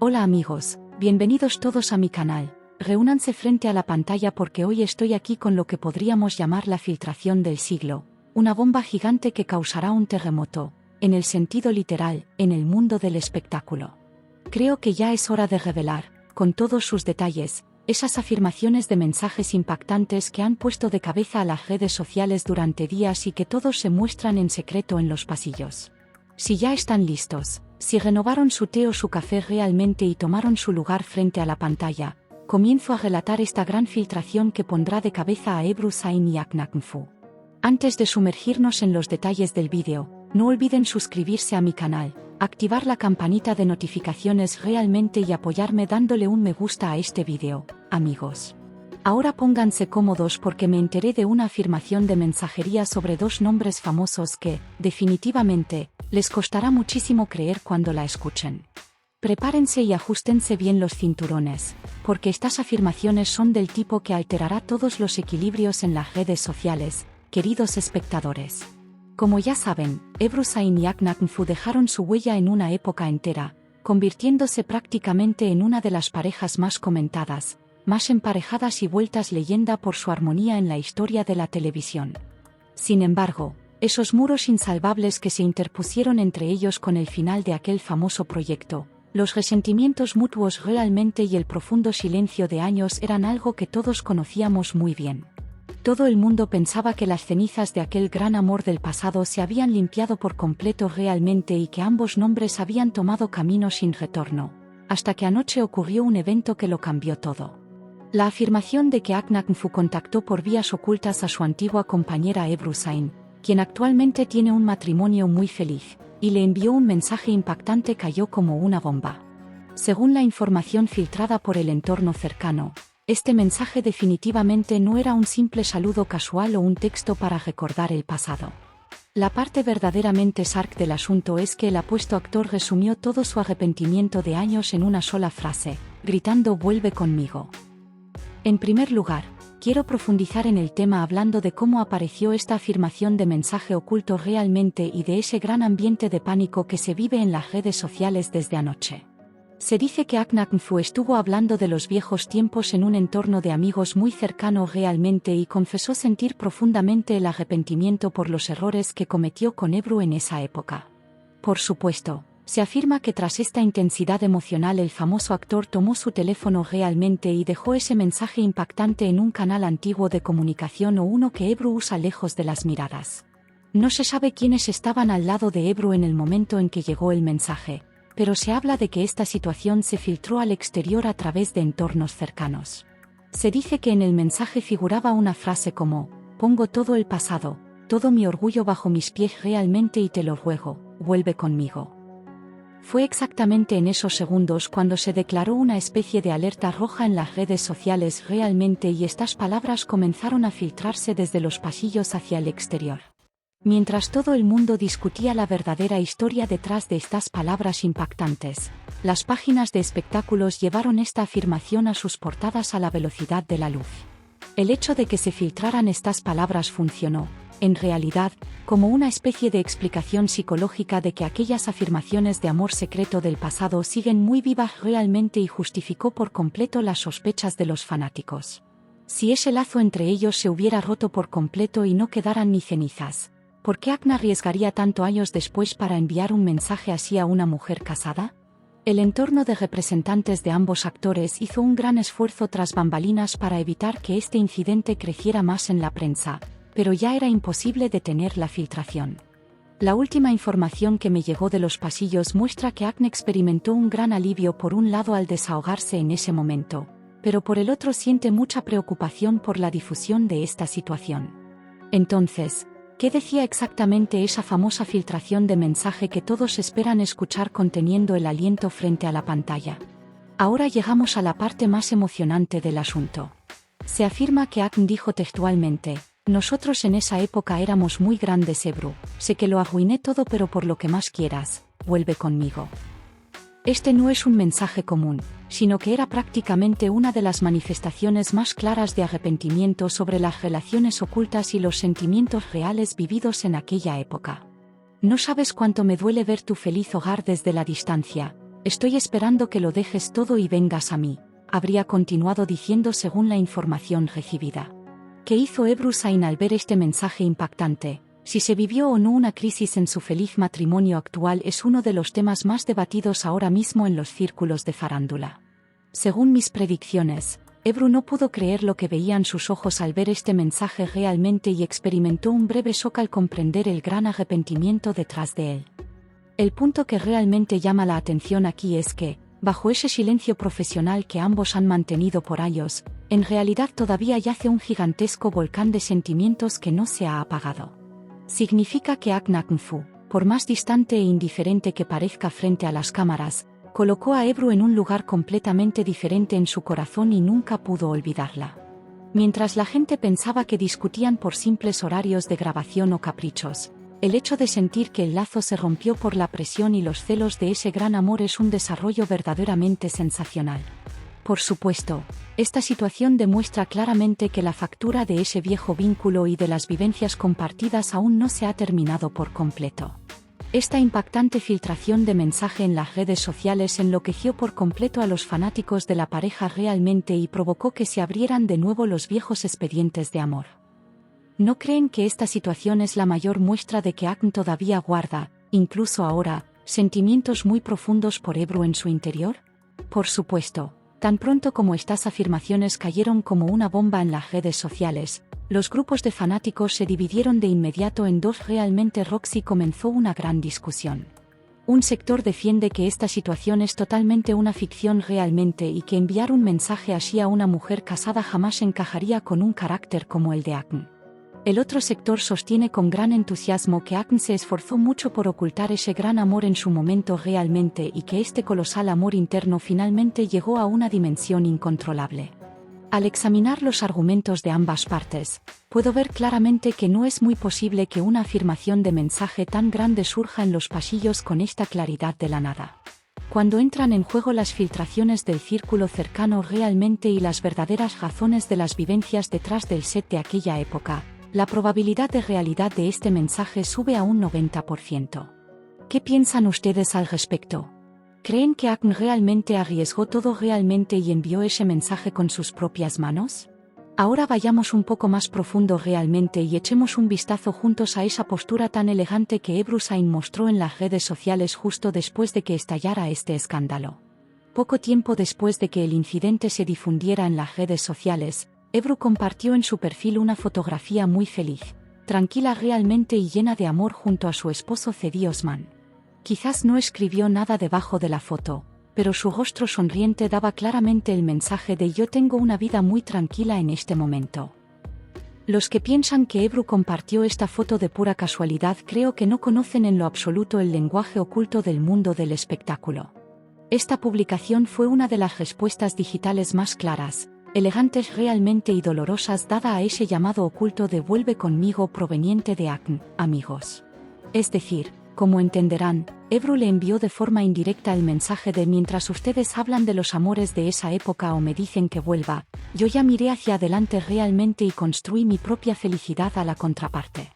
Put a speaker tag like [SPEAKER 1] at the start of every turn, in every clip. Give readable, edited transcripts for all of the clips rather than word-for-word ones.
[SPEAKER 1] Hola amigos, bienvenidos todos a mi canal. Reúnanse frente a la pantalla porque hoy estoy aquí con lo que podríamos llamar la filtración del siglo, una bomba gigante que causará un terremoto, en el sentido literal, en el mundo del espectáculo. Creo que ya es hora de revelar, con todos sus detalles, esas afirmaciones de mensajes impactantes que han puesto de cabeza a las redes sociales durante días y que todos se muestran en secreto en los pasillos. Si ya están listos, si renovaron su té o su café realmente y tomaron su lugar frente a la pantalla, comienzo a relatar esta gran filtración que pondrá de cabeza a Ebru Zayn y Aknakmfu. Antes de sumergirnos en los detalles del vídeo, no olviden suscribirse a mi canal, activar la campanita de notificaciones realmente y apoyarme dándole un me gusta a este vídeo, amigos. Ahora pónganse cómodos porque me enteré de una afirmación de mensajería sobre dos nombres famosos que, definitivamente, les costará muchísimo creer cuando la escuchen. Prepárense y ajustense bien los cinturones, porque estas afirmaciones son del tipo que alterará todos los equilibrios en las redes sociales, queridos espectadores. Como ya saben, Ebru Zayn y Aknakmfu dejaron su huella en una época entera, convirtiéndose prácticamente en una de las parejas más comentadas, más emparejadas y vueltas leyenda por su armonía en la historia de la televisión. Sin embargo, esos muros insalvables que se interpusieron entre ellos con el final de aquel famoso proyecto, los resentimientos mutuos realmente y el profundo silencio de años eran algo que todos conocíamos muy bien. Todo el mundo pensaba que las cenizas de aquel gran amor del pasado se habían limpiado por completo realmente y que ambos nombres habían tomado camino sin retorno, hasta que anoche ocurrió un evento que lo cambió todo. La afirmación de que Aknakmfu contactó por vías ocultas a su antigua compañera Ebru Zayn, quien actualmente tiene un matrimonio muy feliz, y le envió un mensaje impactante cayó como una bomba. Según la información filtrada por el entorno cercano, este mensaje definitivamente no era un simple saludo casual o un texto para recordar el pasado. La parte verdaderamente sarc del asunto es que el apuesto actor resumió todo su arrepentimiento de años en una sola frase, gritando «Vuelve conmigo». En primer lugar, quiero profundizar en el tema hablando de cómo apareció esta afirmación de mensaje oculto realmente y de ese gran ambiente de pánico que se vive en las redes sociales desde anoche. Se dice que Aknakmfu estuvo hablando de los viejos tiempos en un entorno de amigos muy cercano realmente y confesó sentir profundamente el arrepentimiento por los errores que cometió con Ebru en esa época. Por supuesto, se afirma que tras esta intensidad emocional el famoso actor tomó su teléfono realmente y dejó ese mensaje impactante en un canal antiguo de comunicación o uno que Ebru usa lejos de las miradas. No se sabe quiénes estaban al lado de Ebru en el momento en que llegó el mensaje, pero se habla de que esta situación se filtró al exterior a través de entornos cercanos. Se dice que en el mensaje figuraba una frase como, «Pongo todo el pasado, todo mi orgullo bajo mis pies realmente y te lo ruego, vuelve conmigo». Fue exactamente en esos segundos cuando se declaró una especie de alerta roja en las redes sociales realmente y estas palabras comenzaron a filtrarse desde los pasillos hacia el exterior. Mientras todo el mundo discutía la verdadera historia detrás de estas palabras impactantes, las páginas de espectáculos llevaron esta afirmación a sus portadas a la velocidad de la luz. El hecho de que se filtraran estas palabras funcionó, en realidad, como una especie de explicación psicológica de que aquellas afirmaciones de amor secreto del pasado siguen muy vivas realmente y justificó por completo las sospechas de los fanáticos. Si ese lazo entre ellos se hubiera roto por completo y no quedaran ni cenizas, ¿por qué Akna arriesgaría tanto años después para enviar un mensaje así a una mujer casada? El entorno de representantes de ambos actores hizo un gran esfuerzo tras bambalinas para evitar que este incidente creciera más en la prensa, pero ya era imposible detener la filtración. La última información que me llegó de los pasillos muestra que Akne experimentó un gran alivio por un lado al desahogarse en ese momento, pero por el otro siente mucha preocupación por la difusión de esta situación. Entonces, ¿qué decía exactamente esa famosa filtración de mensaje que todos esperan escuchar conteniendo el aliento frente a la pantalla? Ahora llegamos a la parte más emocionante del asunto. Se afirma que Akn dijo textualmente, «Nosotros en esa época éramos muy grandes Ebru, sé que lo arruiné todo pero por lo que más quieras, vuelve conmigo». Este no es un mensaje común, sino que era prácticamente una de las manifestaciones más claras de arrepentimiento sobre las relaciones ocultas y los sentimientos reales vividos en aquella época. No sabes cuánto me duele ver tu feliz hogar desde la distancia, Estoy esperando que lo dejes todo y vengas a mí, habría continuado diciendo según la información recibida. ¿Qué hizo Ebru Zayn al ver este mensaje impactante? Si se vivió o no una crisis en su feliz matrimonio actual es uno de los temas más debatidos ahora mismo en los círculos de farándula. Según mis predicciones, Ebru no pudo creer lo que veían sus ojos al ver este mensaje realmente y experimentó un breve shock al comprender el gran arrepentimiento detrás de él. El punto que realmente llama la atención aquí es que, bajo ese silencio profesional que ambos han mantenido por años, en realidad todavía yace un gigantesco volcán de sentimientos que no se ha apagado. Significa que Ahn Nak-nfu, por más distante e indiferente que parezca frente a las cámaras, colocó a Ebru en un lugar completamente diferente en su corazón y nunca pudo olvidarla. Mientras la gente pensaba que discutían por simples horarios de grabación o caprichos, el hecho de sentir que el lazo se rompió por la presión y los celos de ese gran amor es un desarrollo verdaderamente sensacional. Por supuesto, esta situación demuestra claramente que la factura de ese viejo vínculo y de las vivencias compartidas aún no se ha terminado por completo. Esta impactante filtración de mensaje en las redes sociales enloqueció por completo a los fanáticos de la pareja realmente y provocó que se abrieran de nuevo los viejos expedientes de amor. ¿No creen que esta situación es la mayor muestra de que Ahn todavía guarda, incluso ahora, sentimientos muy profundos por Ebru en su interior? Por supuesto, tan pronto como estas afirmaciones cayeron como una bomba en las redes sociales, los grupos de fanáticos se dividieron de inmediato en dos. Realmente Roxy comenzó una gran discusión. Un sector defiende que esta situación es totalmente una ficción realmente y que enviar un mensaje así a una mujer casada jamás encajaría con un carácter como el de Ahn. El otro sector sostiene con gran entusiasmo que Ahn se esforzó mucho por ocultar ese gran amor en su momento realmente y que este colosal amor interno finalmente llegó a una dimensión incontrolable. Al examinar los argumentos de ambas partes, puedo ver claramente que no es muy posible que una afirmación de mensaje tan grande surja en los pasillos con esta claridad de la nada. Cuando entran en juego las filtraciones del círculo cercano realmente y las verdaderas razones de las vivencias detrás del set de aquella época, la probabilidad de realidad de este mensaje sube a un 90%. ¿Qué piensan ustedes al respecto? ¿Creen que Ahn realmente arriesgó todo realmente y envió ese mensaje con sus propias manos? Ahora vayamos un poco más profundo realmente y echemos un vistazo juntos a esa postura tan elegante que Ebru Zayn mostró en las redes sociales justo después de que estallara este escándalo. Poco tiempo después de que el incidente se difundiera en las redes sociales, Ebru compartió en su perfil una fotografía muy feliz, tranquila realmente y llena de amor junto a su esposo Cedi Osman. Quizás no escribió nada debajo de la foto, pero su rostro sonriente daba claramente el mensaje de "yo tengo una vida muy tranquila en este momento". Los que piensan que Ebru compartió esta foto de pura casualidad creo que no conocen en lo absoluto el lenguaje oculto del mundo del espectáculo. Esta publicación fue una de las respuestas digitales más claras, elegantes realmente y dolorosas dada a ese llamado oculto de "vuelve conmigo" proveniente de Ahn, amigos. Es decir, como entenderán, Ebru le envió de forma indirecta el mensaje de "mientras ustedes hablan de los amores de esa época o me dicen que vuelva, yo ya miré hacia adelante realmente y construí mi propia felicidad a la contraparte".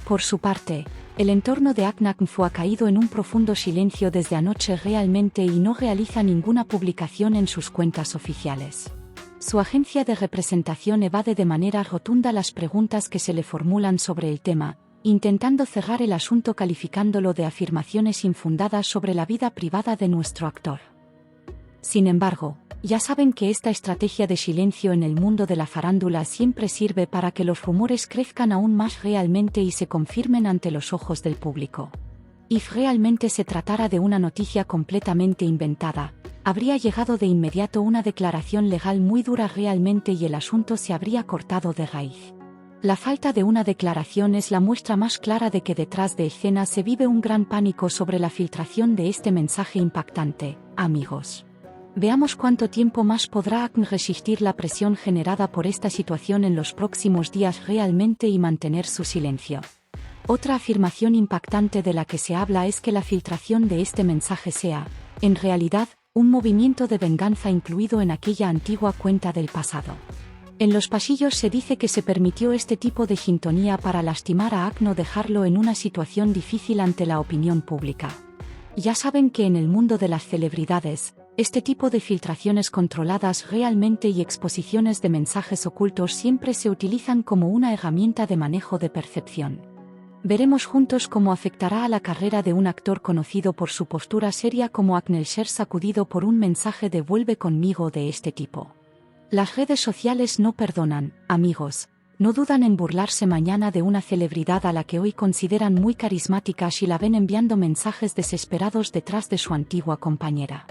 [SPEAKER 1] Por su parte, el entorno de Ahn Nak-nfu ha caído en un profundo silencio desde anoche realmente y no realiza ninguna publicación en sus cuentas oficiales. Su agencia de representación evade de manera rotunda las preguntas que se le formulan sobre el tema, intentando cerrar el asunto calificándolo de afirmaciones infundadas sobre la vida privada de nuestro actor. Sin embargo, ya saben que esta estrategia de silencio en el mundo de la farándula siempre sirve para que los rumores crezcan aún más realmente y se confirmen ante los ojos del público. Y si realmente se tratara de una noticia completamente inventada, habría llegado de inmediato una declaración legal muy dura realmente y el asunto se habría cortado de raíz. La falta de una declaración es la muestra más clara de que detrás de escena se vive un gran pánico sobre la filtración de este mensaje impactante, amigos. Veamos cuánto tiempo más podrá Ahn resistir la presión generada por esta situación en los próximos días realmente y mantener su silencio. Otra afirmación impactante de la que se habla es que la filtración de este mensaje sea, en realidad, un movimiento de venganza incluido en aquella antigua cuenta del pasado. En los pasillos se dice que se permitió este tipo de sintonía para lastimar a Ahn o dejarlo en una situación difícil ante la opinión pública. Ya saben que en el mundo de las celebridades, este tipo de filtraciones controladas realmente y exposiciones de mensajes ocultos siempre se utilizan como una herramienta de manejo de percepción. Veremos juntos cómo afectará a la carrera de un actor conocido por su postura seria como Agnew ser sacudido por un mensaje de "vuelve conmigo" de este tipo. Las redes sociales no perdonan, amigos. No dudan en burlarse mañana de una celebridad a la que hoy consideran muy carismática si la ven enviando mensajes desesperados detrás de su antigua compañera.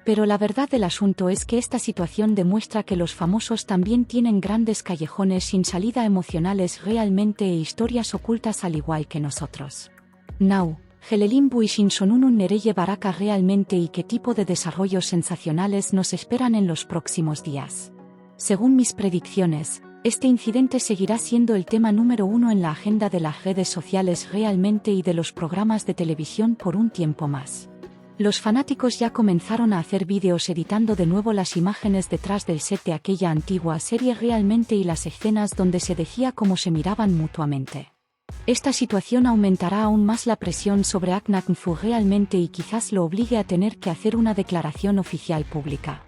[SPEAKER 1] Pero la verdad del asunto es que esta situación demuestra que los famosos también tienen grandes callejones sin salida emocionales realmente e historias ocultas al igual que nosotros. Now, Gelelin Buishin Sonunun Nereye Baraka realmente y qué tipo de desarrollos sensacionales nos esperan en los próximos días. Según mis predicciones, este incidente seguirá siendo el tema número 1 en la agenda de las redes sociales realmente y de los programas de televisión por un tiempo más. Los fanáticos ya comenzaron a hacer vídeos editando de nuevo las imágenes detrás del set de aquella antigua serie realmente y las escenas donde se decía cómo se miraban mutuamente. Esta situación aumentará aún más la presión sobre Aknaknfu realmente y quizás lo obligue a tener que hacer una declaración oficial pública.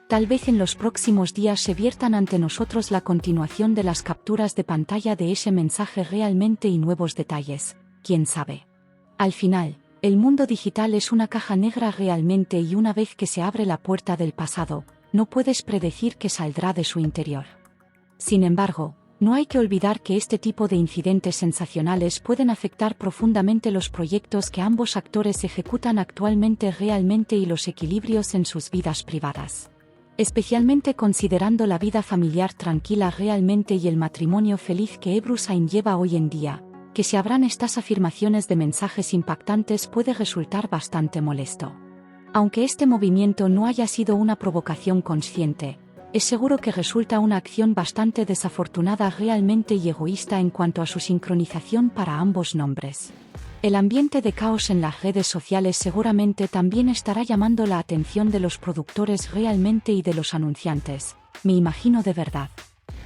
[SPEAKER 1] Tal vez en los próximos días se viertan ante nosotros la continuación de las capturas de pantalla de ese mensaje realmente y nuevos detalles, quién sabe. Al final, el mundo digital es una caja negra realmente y una vez que se abre la puerta del pasado, no puedes predecir qué saldrá de su interior. Sin embargo, no hay que olvidar que este tipo de incidentes sensacionales pueden afectar profundamente los proyectos que ambos actores ejecutan actualmente realmente y los equilibrios en sus vidas privadas. Especialmente considerando la vida familiar tranquila realmente y el matrimonio feliz que Ebru Sain lleva hoy en día, que si habrán estas afirmaciones de mensajes impactantes puede resultar bastante molesto. Aunque este movimiento no haya sido una provocación consciente, es seguro que resulta una acción bastante desafortunada realmente y egoísta en cuanto a su sincronización para ambos nombres. El ambiente de caos en las redes sociales seguramente también estará llamando la atención de los productores realmente y de los anunciantes, me imagino de verdad.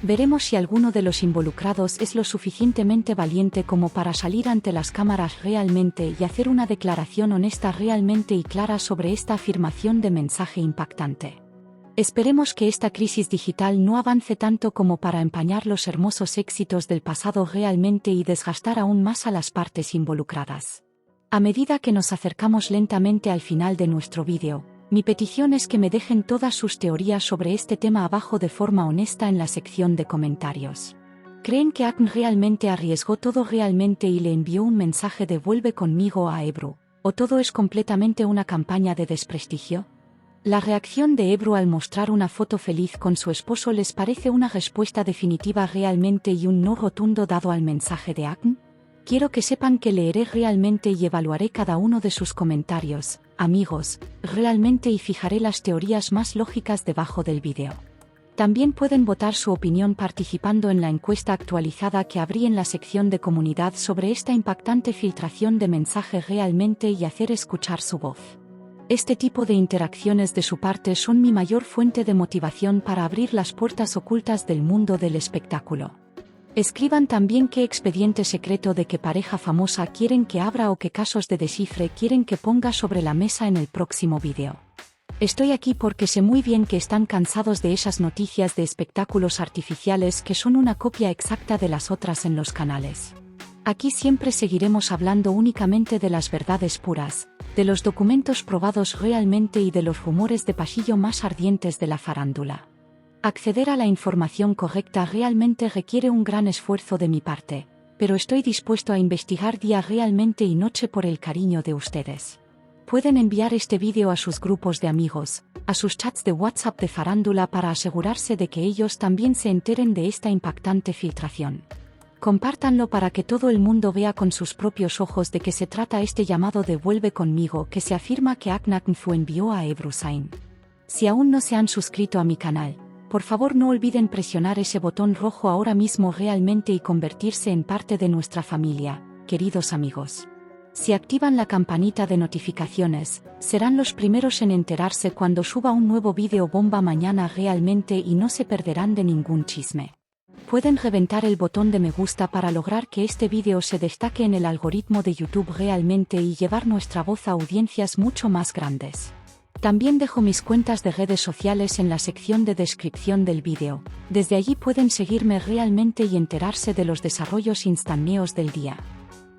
[SPEAKER 1] Veremos si alguno de los involucrados es lo suficientemente valiente como para salir ante las cámaras realmente y hacer una declaración honesta realmente y clara sobre esta afirmación de mensaje impactante. Esperemos que esta crisis digital no avance tanto como para empañar los hermosos éxitos del pasado realmente y desgastar aún más a las partes involucradas. A medida que nos acercamos lentamente al final de nuestro vídeo, mi petición es que me dejen todas sus teorías sobre este tema abajo de forma honesta en la sección de comentarios. ¿Creen que Akn realmente arriesgó todo realmente y le envió un mensaje de "vuelve conmigo" a Ebru, o todo es completamente una campaña de desprestigio? La reacción de Ebru al mostrar una foto feliz con su esposo les parece una respuesta definitiva realmente y un no rotundo dado al mensaje de Akn. Quiero que sepan que leeré realmente y evaluaré cada uno de sus comentarios, amigos, realmente y fijaré las teorías más lógicas debajo del vídeo. También pueden votar su opinión participando en la encuesta actualizada que abrí en la sección de comunidad sobre esta impactante filtración de mensaje realmente y hacer escuchar su voz. Este tipo de interacciones de su parte son mi mayor fuente de motivación para abrir las puertas ocultas del mundo del espectáculo. Escriban también qué expediente secreto de qué pareja famosa quieren que abra o qué casos de descifre quieren que ponga sobre la mesa en el próximo vídeo. Estoy aquí porque sé muy bien que están cansados de esas noticias de espectáculos artificiales que son una copia exacta de las otras en los canales. Aquí siempre seguiremos hablando únicamente de las verdades puras, de los documentos probados realmente y de los rumores de pasillo más ardientes de la farándula. Acceder a la información correcta realmente requiere un gran esfuerzo de mi parte, pero estoy dispuesto a investigar día realmente y noche por el cariño de ustedes. Pueden enviar este vídeo a sus grupos de amigos, a sus chats de WhatsApp de farándula para asegurarse de que ellos también se enteren de esta impactante filtración. Compártanlo para que todo el mundo vea con sus propios ojos de qué se trata este llamado de "vuelve conmigo" que se afirma que Aknaknfu envió a Ebru Sain. Si aún no se han suscrito a mi canal, por favor no olviden presionar ese botón rojo ahora mismo realmente y convertirse en parte de nuestra familia, queridos amigos. Si activan la campanita de notificaciones, serán los primeros en enterarse cuando suba un nuevo vídeo bomba mañana realmente y no se perderán de ningún chisme. Pueden reventar el botón de me gusta para lograr que este vídeo se destaque en el algoritmo de YouTube realmente y llevar nuestra voz a audiencias mucho más grandes. También dejo mis cuentas de redes sociales en la sección de descripción del vídeo. Desde allí pueden seguirme realmente y enterarse de los desarrollos instantáneos del día.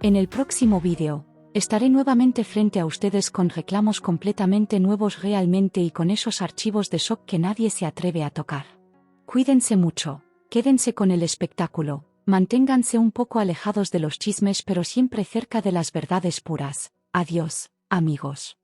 [SPEAKER 1] En el próximo vídeo, estaré nuevamente frente a ustedes con reclamos completamente nuevos realmente y con esos archivos de SOC que nadie se atreve a tocar. Cuídense mucho, quédense con el espectáculo, manténganse un poco alejados de los chismes pero siempre cerca de las verdades puras. Adiós, amigos.